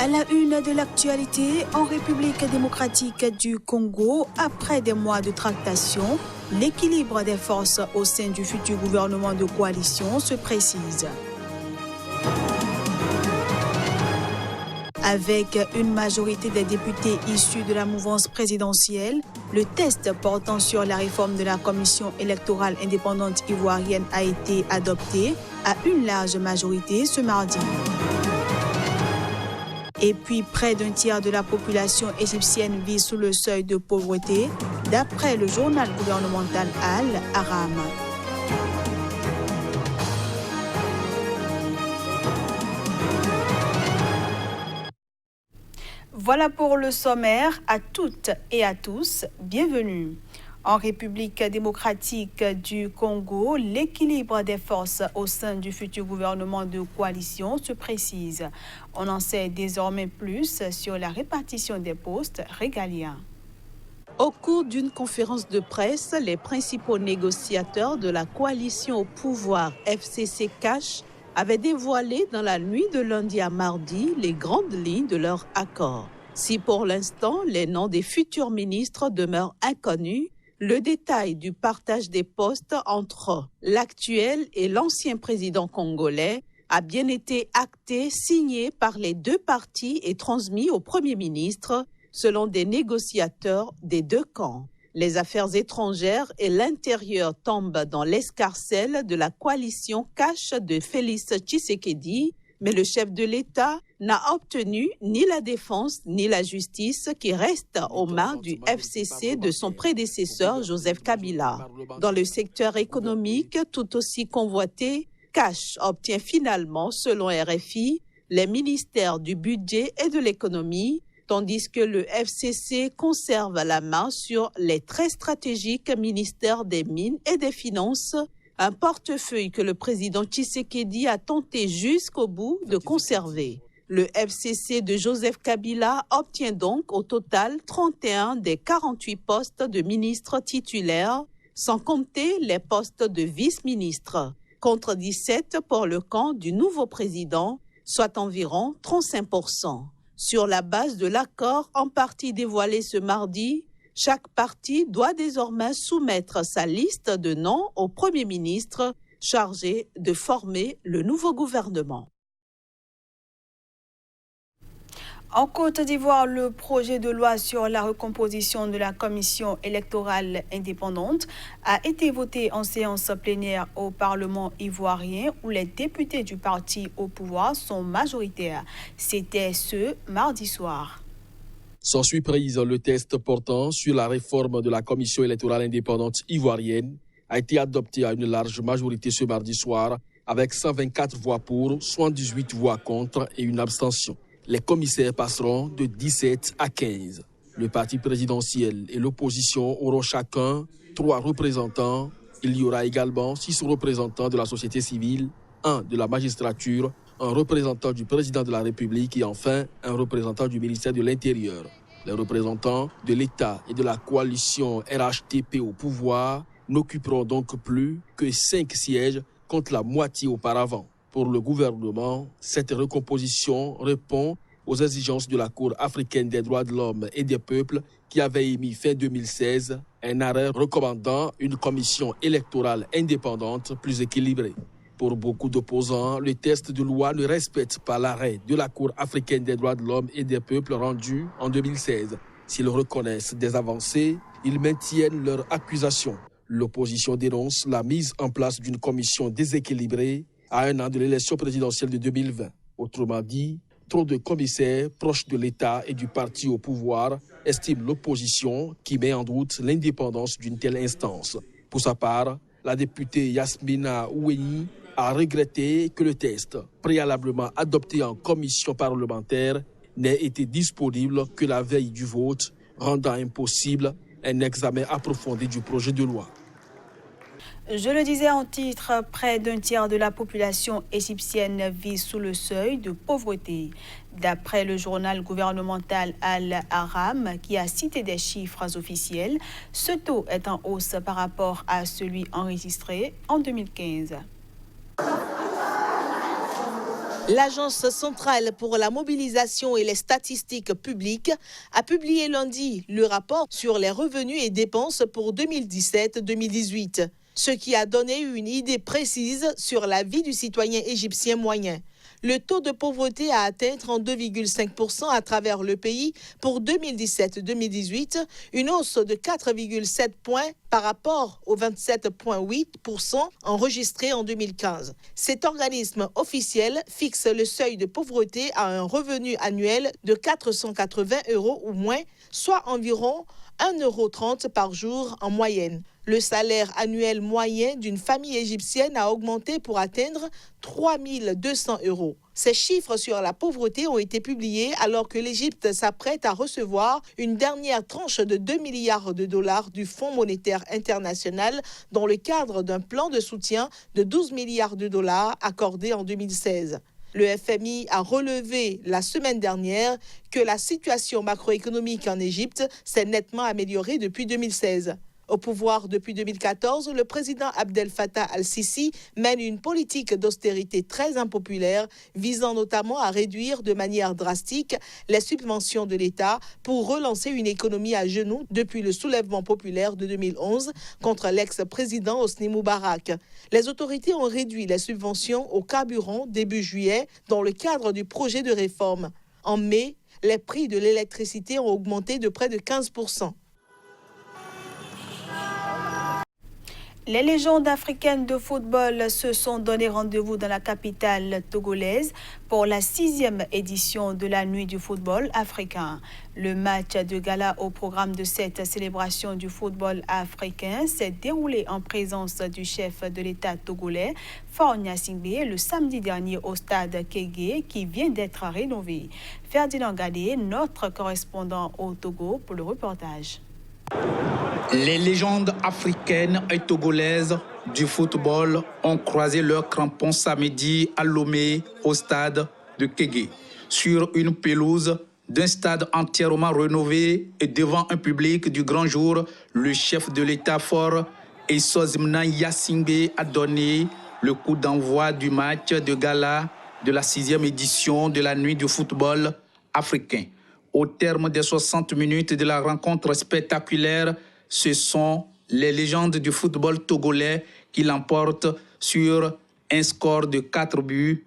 À la une de l'actualité, en République démocratique du Congo, après des mois de tractation, l'équilibre des forces au sein du futur gouvernement de coalition se précise. Avec une majorité des députés issus de la mouvance présidentielle, le test portant sur la réforme de la Commission électorale indépendante ivoirienne a été adopté à une large majorité ce mardi. Et puis, près d'un tiers de la population égyptienne vit sous le seuil de pauvreté, d'après le journal gouvernemental Al-Aram. Voilà pour le sommaire. À toutes et à tous, bienvenue. En République démocratique du Congo, l'équilibre des forces au sein du futur gouvernement de coalition se précise. On en sait désormais plus sur la répartition des postes régaliens. Au cours d'une conférence de presse, les principaux négociateurs de la coalition au pouvoir FCC-CACH avaient dévoilé dans la nuit de lundi à mardi les grandes lignes de leur accord. Si pour l'instant les noms des futurs ministres demeurent inconnus, le détail du partage des postes entre l'actuel et l'ancien président congolais a bien été acté, signé par les deux parties et transmis au Premier ministre, selon des négociateurs des deux camps. Les affaires étrangères et l'intérieur tombent dans l'escarcelle de la coalition CACH de Félix Tshisekedi, mais le chef de l'État n'a obtenu ni la défense ni la justice qui restent aux mains du FCC de son prédécesseur Joseph Kabila. Dans le secteur économique tout aussi convoité, CACH obtient finalement, selon RFI, les ministères du budget et de l'économie, tandis que le FCC conserve la main sur les très stratégiques ministères des Mines et des Finances, un portefeuille que le président Tshisekedi a tenté jusqu'au bout de conserver. Le FCC de Joseph Kabila obtient donc au total 31 des 48 postes de ministres titulaires, sans compter les postes de vice-ministres, contre 17 pour le camp du nouveau président, soit environ 35%. Sur la base de l'accord en partie dévoilé ce mardi, chaque parti doit désormais soumettre sa liste de noms au Premier ministre chargé de former le nouveau gouvernement. En Côte d'Ivoire, le projet de loi sur la recomposition de la commission électorale indépendante a été voté en séance plénière au Parlement ivoirien où les députés du parti au pouvoir sont majoritaires. C'était ce mardi soir. Sans surprise, le test portant sur la réforme de la commission électorale indépendante ivoirienne a été adopté à une large majorité ce mardi soir avec 124 voix pour, 78 voix contre et une abstention. Les commissaires passeront de 17 à 15. Le parti présidentiel et l'opposition auront chacun 3 représentants. Il y aura également 6 représentants de la société civile, 1 de la magistrature, un représentant du président de la République et enfin un représentant du ministère de l'Intérieur. Les représentants de l'État et de la coalition RHTP au pouvoir n'occuperont donc plus que 5 sièges contre la moitié auparavant. Pour le gouvernement, cette recomposition répond aux exigences de la Cour africaine des droits de l'homme et des peuples qui avait émis fin 2016 un arrêt recommandant une commission électorale indépendante plus équilibrée. Pour beaucoup d'opposants, le test de loi ne respecte pas l'arrêt de la Cour africaine des droits de l'homme et des peuples rendu en 2016. S'ils reconnaissent des avancées, ils maintiennent leur accusation. L'opposition dénonce la mise en place d'une commission déséquilibrée à un an de l'élection présidentielle de 2020. Autrement dit, trop de commissaires proches de l'État et du parti au pouvoir estiment l'opposition qui met en doute l'indépendance d'une telle instance. Pour sa part, la députée Yasmina Oueni a regretté que le test, préalablement adopté en commission parlementaire, n'ait été disponible que la veille du vote, rendant impossible un examen approfondi du projet de loi. Je le disais en titre, près d'un tiers de la population égyptienne vit sous le seuil de pauvreté. D'après le journal gouvernemental Al-Aram, qui a cité des chiffres officiels, ce taux est en hausse par rapport à celui enregistré en 2015. L'Agence centrale pour la mobilisation et les statistiques publiques a publié lundi le rapport sur les revenus et dépenses pour 2017-2018, ce qui a donné une idée précise sur la vie du citoyen égyptien moyen. Le taux de pauvreté a atteint 32,5% à travers le pays pour 2017-2018, une hausse de 4,7 points par rapport aux 27,8% enregistrés en 2015. Cet organisme officiel fixe le seuil de pauvreté à un revenu annuel de 480 € ou moins, soit environ 1,30 € par jour en moyenne. Le salaire annuel moyen d'une famille égyptienne a augmenté pour atteindre 3 200 €. Ces chiffres sur la pauvreté ont été publiés alors que l'Égypte s'apprête à recevoir une dernière tranche de 2 milliards de dollars du Fonds monétaire international dans le cadre d'un plan de soutien de 12 milliards de dollars accordé en 2016. Le FMI a relevé la semaine dernière que la situation macroéconomique en Égypte s'est nettement améliorée depuis 2016. Au pouvoir depuis 2014, le président Abdel Fattah al-Sisi mène une politique d'austérité très impopulaire, visant notamment à réduire de manière drastique les subventions de l'État pour relancer une économie à genoux depuis le soulèvement populaire de 2011 contre l'ex-président Hosni Moubarak. Les autorités ont réduit les subventions au carburant début juillet dans le cadre du projet de réforme. En mai, les prix de l'électricité ont augmenté de près de 15%. Les légendes africaines de football se sont donné rendez-vous dans la capitale togolaise pour la 6e édition de la Nuit du football africain. Le match de gala au programme de cette célébration du football africain s'est déroulé en présence du chef de l'État togolais, Faure Gnassingbé, le samedi dernier au stade Kégué qui vient d'être rénové. Ferdinand Gadé, notre correspondant au Togo pour le reportage. Les légendes africaines et togolaises du football ont croisé leurs crampons samedi à Lomé au stade de Kégué. Sur une pelouse d'un stade entièrement rénové et devant un public du grand jour, le chef de l'État Faure Gnassingbé Gnassingbé a donné le coup d'envoi du match de gala de la 6e édition de la Nuit du football africain. Au terme des 60 minutes de la rencontre spectaculaire, ce sont les légendes du football togolais qui l'emportent sur un score de 4-2.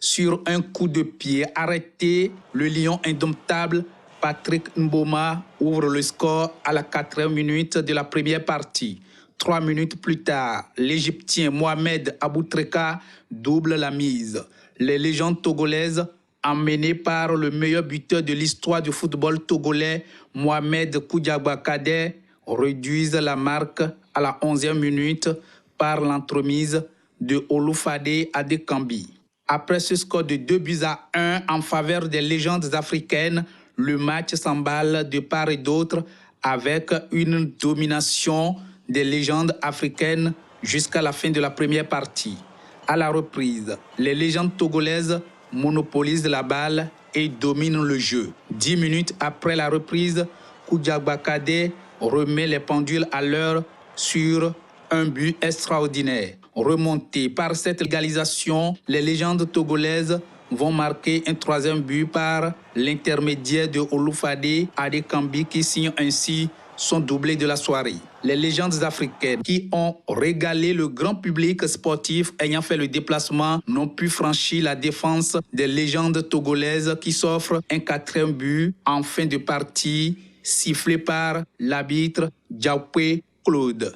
Sur un coup de pied arrêté, le lion indomptable Patrick Mboma ouvre le score à la 4e minute de la première partie. 3 minutes plus tard, l'Égyptien Mohamed Aboutreka double la mise. Les légendes togolaises, emmenées par le meilleur buteur de l'histoire du football togolais, Mohamed Koudiaba-Kadé, réduisent la marque à la 11e minute par l'entremise de Olufade Adekambi. Après ce score de 2-1 en faveur des légendes africaines, le match s'emballe de part et d'autre avec une domination des légendes africaines jusqu'à la fin de la première partie. À la reprise, les légendes togolaises monopolisent la balle et dominent le jeu. 10 minutes après la reprise, Koudiaba-Kadé remet les pendules à l'heure sur un but extraordinaire. Remontés par cette égalisation, les légendes togolaises vont marquer un 3e but par l'intermédiaire de Olufade Adekambi qui signe ainsi son doublé de la soirée. Les légendes africaines qui ont régalé le grand public sportif ayant fait le déplacement n'ont pu franchir la défense des légendes togolaises qui s'offrent un 4e but en fin de partie, sifflé par l'arbitre Diaupé Claude.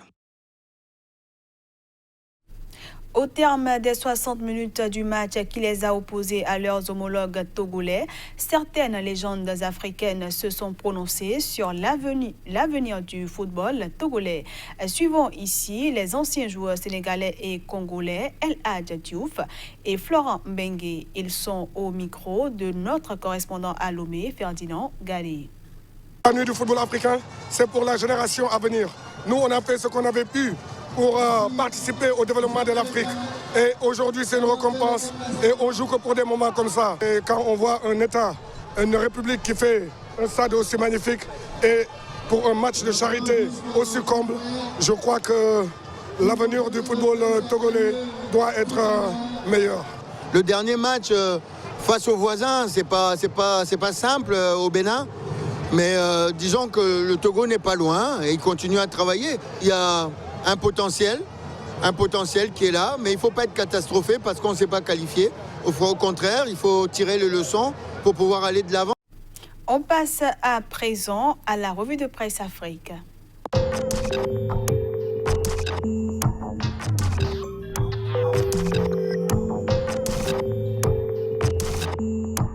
Au terme des 60 minutes du match qui les a opposés à leurs homologues togolais, certaines légendes africaines se sont prononcées sur l'avenir du football togolais. Suivons ici les anciens joueurs sénégalais et congolais El Hadj Diouf et Florent Mbengue. Ils sont au micro de notre correspondant à Lomé, Ferdinand Gadé. La nuit du football africain, c'est pour la génération à venir. Nous, on a fait ce qu'on avait pu pour participer au développement de l'Afrique. Et aujourd'hui, c'est une récompense. Et on joue que pour des moments comme ça. Et quand on voit un État, une République qui fait un stade aussi magnifique, et pour un match de charité aussi comble, je crois que l'avenir du football togolais doit être meilleur. Le dernier match face aux voisins, c'est pas simple au Bénin. Mais disons que le Togo n'est pas loin et il continue à travailler. Il y a un potentiel qui est là, mais il ne faut pas être catastrophé parce qu'on ne s'est pas qualifié. Au contraire, il faut tirer les leçons pour pouvoir aller de l'avant. On passe à présent à la revue de presse Afrique.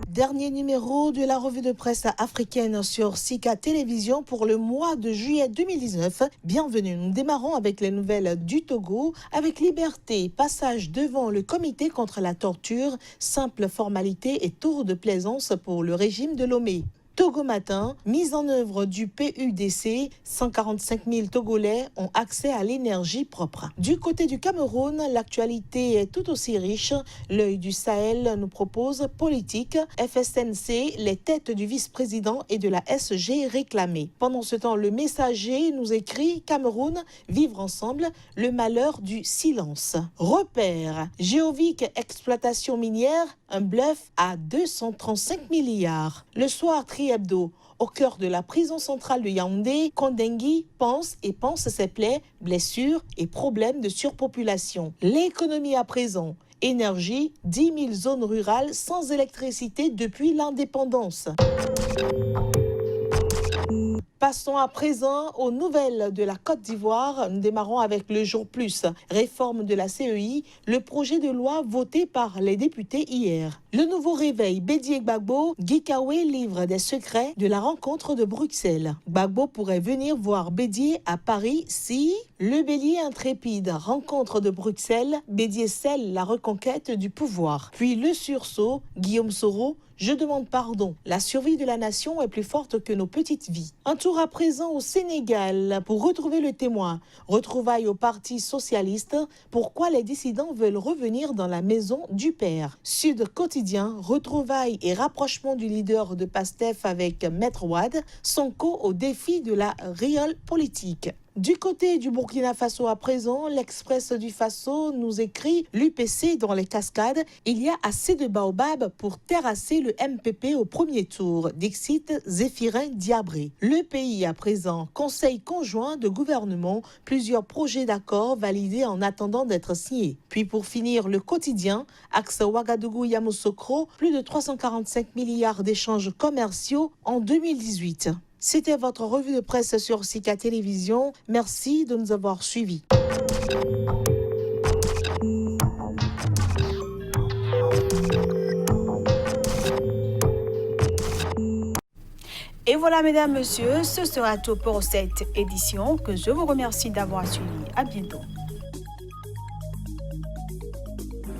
Dernier numéro de la revue de presse africaine sur Sika Télévision pour le mois de juillet 2019. Bienvenue, nous démarrons avec les nouvelles du Togo. Avec liberté, passage devant le comité contre la torture, simple formalité et tour de plaisance pour le régime de Lomé. Togo Matin, mise en œuvre du PUDC, 145 000 Togolais ont accès à l'énergie propre. Du côté du Cameroun, l'actualité est tout aussi riche. L'œil du Sahel nous propose politique, FSNC, les têtes du vice-président et de la SG réclamées. Pendant ce temps, le Messager nous écrit Cameroun, vivre ensemble, le malheur du silence. Repère, Géovic exploitation minière, un bluff à 235 milliards. Le soir, Hebdo. Au cœur de la prison centrale de Yaoundé, Kondengui pense ses plaies, blessures et problèmes de surpopulation. L'économie à présent. Énergie, 10 000 zones rurales sans électricité depuis l'indépendance. Passons à présent aux nouvelles de la Côte d'Ivoire. Nous démarrons avec le Jour Plus. Réforme de la CEI, le projet de loi voté par les députés hier. Le nouveau réveil, Bédié Gbagbo, Guy Kawe livre des secrets de la rencontre de Bruxelles. Gbagbo pourrait venir voir Bédié à Paris si le bélier intrépide rencontre de Bruxelles, Bédié scelle la reconquête du pouvoir. Puis le sursaut, Guillaume Soro, je demande pardon. La survie de la nation est plus forte que nos petites vies. Un tour à présent au Sénégal pour retrouver le témoin. Retrouvailles au Parti socialiste. Pourquoi les dissidents veulent revenir dans la maison du père. Sud Quotidien, retrouvailles et rapprochement du leader de PASTEF avec Maître Wade. Sonko au défi de la réelle politique. Du côté du Burkina Faso à présent, l'Express du Faso nous écrit l'UPC dans les cascades. Il y a assez de baobab pour terrasser le MPP au premier tour. Dixit Zéphirin Diabré. Le pays à présent, conseil conjoint de gouvernement, plusieurs projets d'accord validés en attendant d'être signés. Puis pour finir, le quotidien, axe Ouagadougou-Yamoussoukro, plus de 345 milliards d'échanges commerciaux en 2018. C'était votre revue de presse sur Sika Télévision. Merci de nous avoir suivis. Et voilà, mesdames, messieurs, ce sera tout pour cette édition que je vous remercie d'avoir suivi. À bientôt.